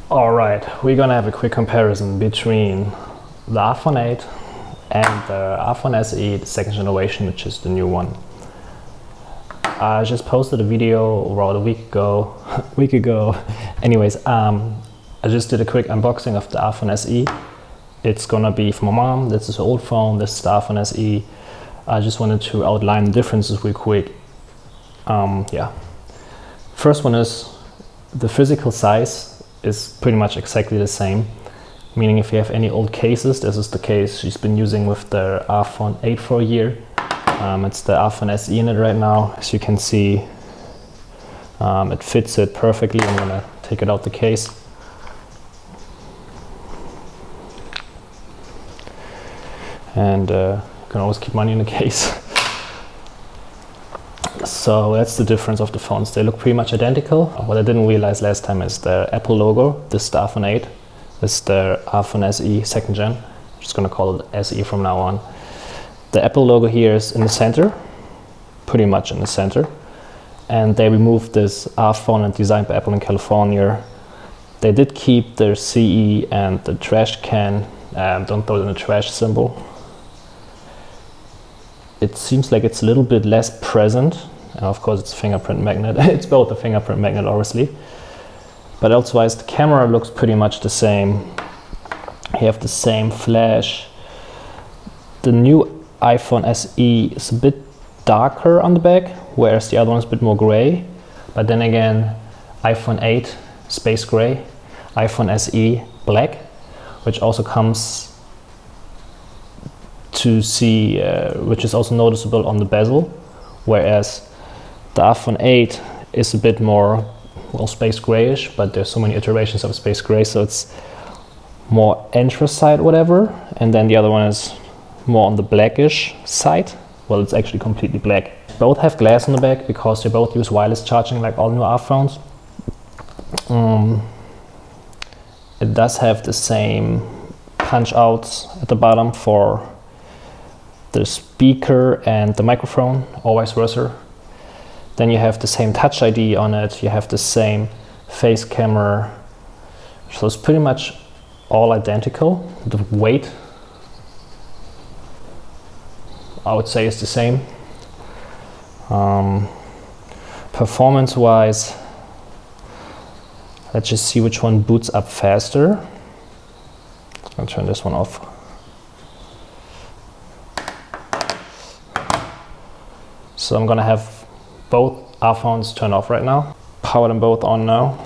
Alright, we're gonna have a quick comparison between the iPhone 8 and the iPhone SE, the second generation, which is the new one. I just posted a video about a week ago. Anyways, I just did a quick unboxing of the iPhone SE. It's gonna be for my mom. This is her old phone, this is the iPhone SE. I just wanted to outline the differences real quick. Yeah. First one is the physical size is pretty much exactly the same. Meaning if you have any old cases, this is the case she's been using with the iPhone 8 for a year. It's the iPhone SE in it right now. As you can see, it fits it perfectly. I'm gonna take it out the case. And you can always keep money in the case. So that's the difference of the phones. They look pretty much identical. What I didn't realize last time is the Apple logo. This is the iPhone 8. This is the iPhone SE second gen. I'm just gonna call it SE from now on. The Apple logo here is in the center, pretty much in the center. And they removed this iPhone and designed by Apple in California. They did keep their CE and the trash can. Don't throw it in the trash symbol. It seems like it's a little bit less present. And of course it's a fingerprint magnet. It's both a fingerprint magnet, obviously. But elsewise, the camera looks pretty much the same. You have the same flash. The new iPhone SE is a bit darker on the back, whereas the other one is a bit more gray. But then again, iPhone 8, space gray. iPhone SE, black, which also comes to see, which is also noticeable on the bezel, whereas the iPhone 8 is a bit more, well, space grayish, but there's so many iterations of space gray, so it's more anthracite, whatever, and then the other one is more on the blackish side. Well, it's actually completely black. Both have glass on the back because they both use wireless charging like all new iPhones. It does have the same punch outs at the bottom for the speaker and the microphone, or vice versa. Then you have the same Touch ID on it, you have the same face camera. So it's pretty much all identical. The weight, I would say, is the same. Performance-wise, let's just see which one boots up faster. I'll turn this one off. So I'm gonna have both iPhones turned off right now. Power them both on now.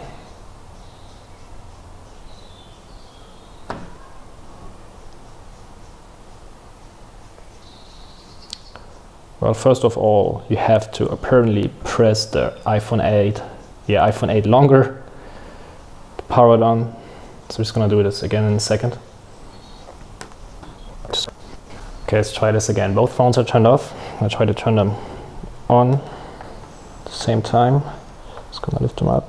Well, first of all, you have to apparently press the iPhone 8 longer to power it on. So we're just gonna do this again in a second. Okay, let's try this again. Both phones are turned off. I'll try to turn them on at the same time. Just gonna lift them up.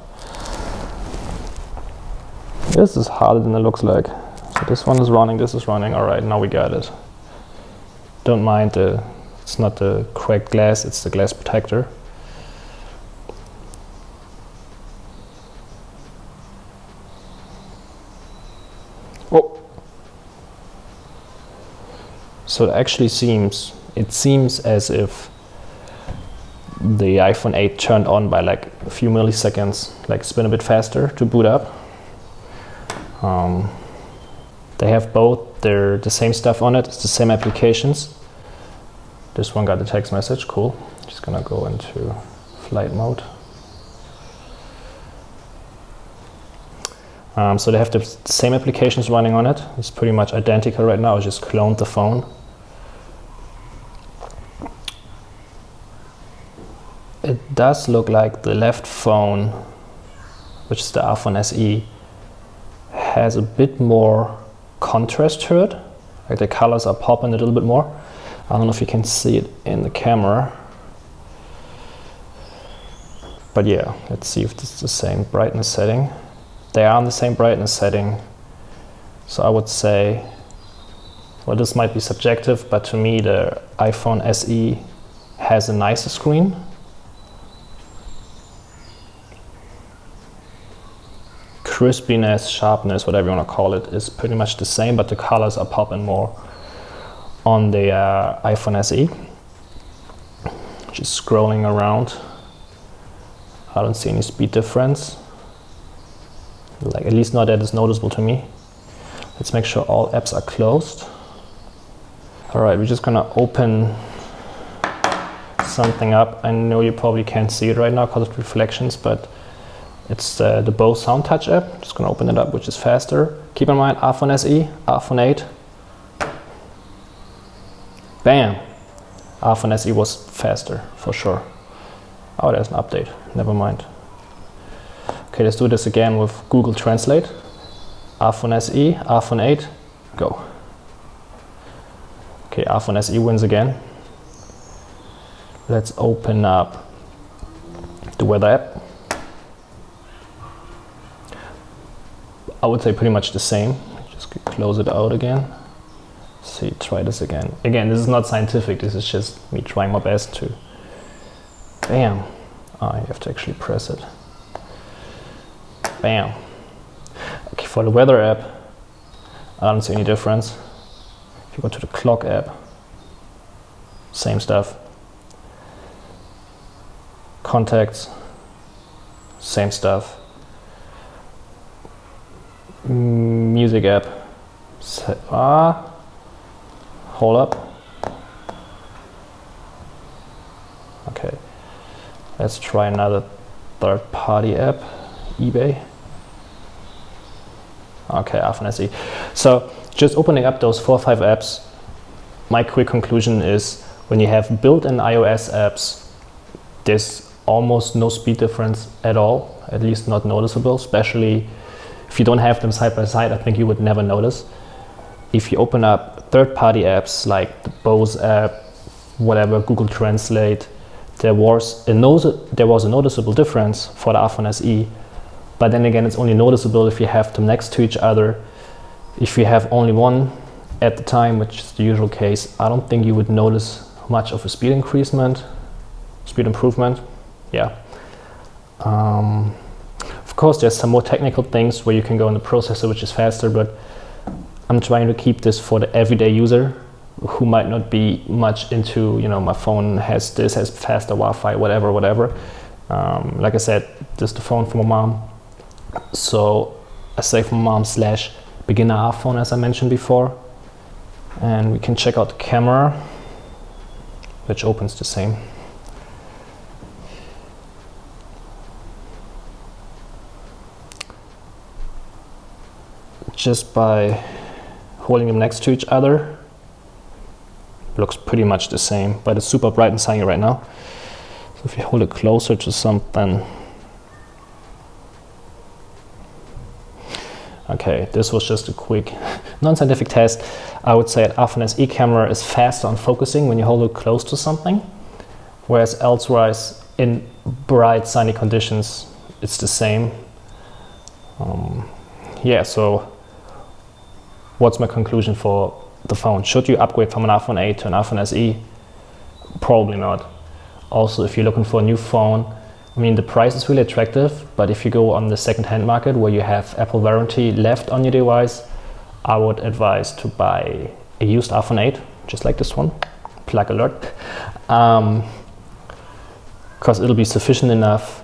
This is harder than it looks like. So this one is running, this is running. All right, now we got it. Don't mind it's not the cracked glass, it's the glass protector. Oh. So it actually seems as if the iPhone 8 turned on by like a few milliseconds, like it's been a bit faster to boot up. They have both the same stuff on it, it's the same applications. This one got the text message, cool. Just gonna go into flight mode. So they have the same applications running on it. It's pretty much identical right now, I just cloned the phone. It does look like the left phone, which is the iPhone SE, has a bit more contrast to it. Like the colors are popping a little bit more. I don't know if you can see it in the camera. But yeah, let's see if this is the same brightness setting. They are on the same brightness setting. So I would say, well, this might be subjective, but to me the iPhone SE has a nicer screen. crispiness, sharpness, whatever you want to call it, is pretty much the same, but the colors are popping more on the iPhone SE. Just scrolling around, I don't see any speed difference, like at least not that is noticeable to me. Let's make sure all apps are closed. All right, we're just gonna open something up. I know you probably can't see it right now because of reflections, but it's the Bose Sound Touch app. Just gonna open it up, which is faster. Keep in mind, iPhone SE, iPhone 8. Bam! iPhone SE was faster, for sure. Oh, there's an update, never mind. Okay, let's do this again with Google Translate. iPhone SE, iPhone 8, go. Okay, iPhone SE wins again. Let's open up the weather app. I would say pretty much the same. Just close it out again. See, try this again. Again, this is not scientific, this is just me trying my best to... Bam! Ah, you have to actually press it. Bam! Okay, for the weather app, I don't see any difference. If you go to the clock app, same stuff. Contacts, same stuff. Music app, hold up. Okay, let's try another third-party app, eBay. Okay, iPhone SE. So just opening up those 4 or 5 apps, my quick conclusion is when you have built-in iOS apps, there's almost no speed difference at all, at least not noticeable, especially if you don't have them side by side. I think you would never notice. If you open up third-party apps like the Bose app, whatever, Google Translate, there was a noticeable difference for the iPhone SE. But then again, it's only noticeable if you have them next to each other. If you have only one at the time, which is the usual case, I don't think you would notice much of a speed improvement. Yeah. Of course, there's some more technical things where you can go in the processor, which is faster, but I'm trying to keep this for the everyday user who might not be much into, you know, my phone has this, has faster Wi-Fi, whatever. Like I said, this is the phone for my mom. So I say for mom / beginner iPhone, as I mentioned before. And we can check out the camera, which opens the same. Just by holding them next to each other, looks pretty much the same, but it's super bright and sunny right now. So if you hold it closer to something. Okay, this was just a quick non-scientific test. I would say an iPhone SE camera is faster on focusing when you hold it close to something, whereas elsewise in bright sunny conditions it's the same. Yeah, so what's my conclusion for the phone? Should you upgrade from an iPhone 8 to an iPhone SE? Probably not. Also, if you're looking for a new phone, I mean, the price is really attractive, but if you go on the second-hand market where you have Apple warranty left on your device, I would advise to buy a used iPhone 8, just like this one, plug alert, because it'll be sufficient enough.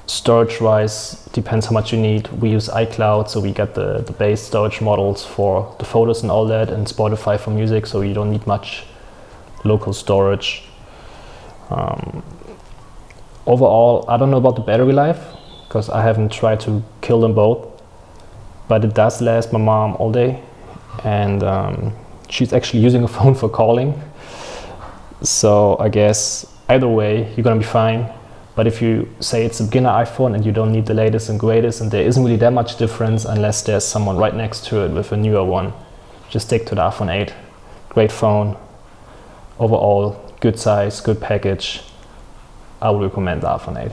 Storage-wise, depends how much you need. We use iCloud, so we get the base storage models for the photos and all that, and Spotify for music, so you don't need much local storage. Overall, I don't know about the battery life, because I haven't tried to kill them both, but it does last my mom all day, and she's actually using a phone for calling. So I guess either way, you're gonna be fine. But if you say it's a beginner iPhone and you don't need the latest and greatest, and there isn't really that much difference unless there's someone right next to it with a newer one, just stick to the iPhone 8. Great phone. Overall, good size, good package. I would recommend the iPhone 8.